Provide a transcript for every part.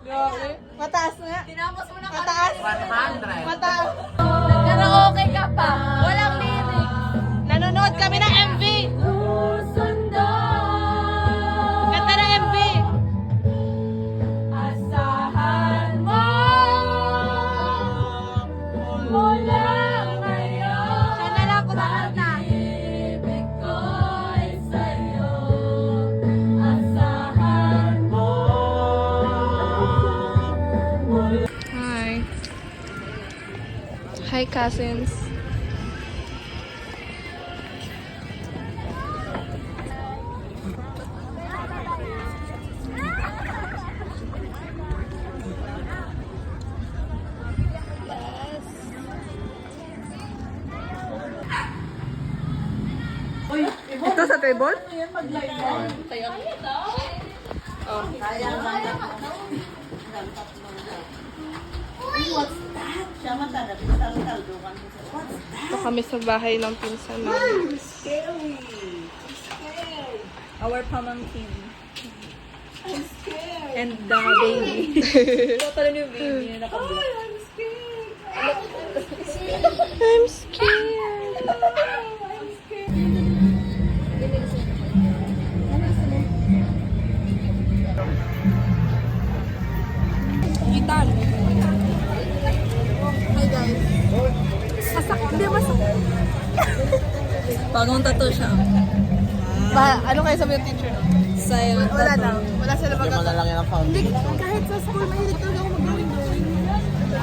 Grabe. Mataas nga. Tinapos mo na kami. Mataas. 100. Mataas. Nag-karaoke ka pa. Walang lyrics. Nanonood kami ng MV. Ganda ng MV. Asahan mo mula ngayon. Siya na lang kumanta. Ibig ko'y sa'yo. Asahan mo. Hi. Hi, cousins. Ito sa table? Ito kami sa bahay ng pinsan namin. Our pamangkin. And the baby. Total yung baby na naka-block. I'm scared. Gitan. Hi guys. Masak. Hindi, masak. Bagong tattoo siya. Ano kayo sabi ng teacher? Silent Wala na. Wala sila Hindi mo na lang yan ang Hindi, foundation. kahit sa school, mahilig talaga ako mag-drawing.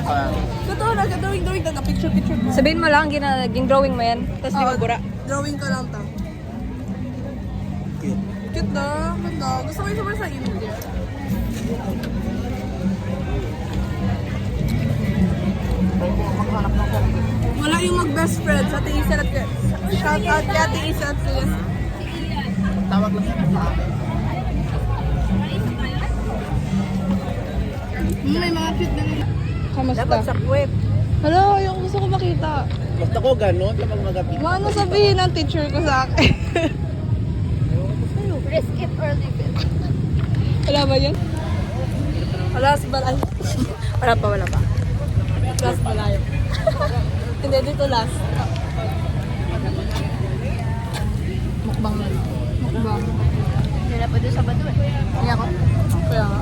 Ah, Totoo na, drawing, picture. Sabihin mo lang, ginaging drawing mo yan. Tapos di mabura. Drawing ko lang to. Cute na, ganda. Gusto ko yung sobrang sa India. Wala yung mag-best friends. Ate Isa at shout out kay Ate Isa at Celeste. tawag lang sa akin. May mga cute na rin. Kamusta? Dapat sa puwet. Hello, yung gusto ko makita. Gusto ko gano'n kapag magabi. Ano sabihin ng teacher ko sa akin? Risk it or leave it. Wala ba yan? Last balay. Wala pa. Last balay. Hindi, dito last. Mukbang. Hindi na pwede sa bato eh. Kaya ako? Kaya nga.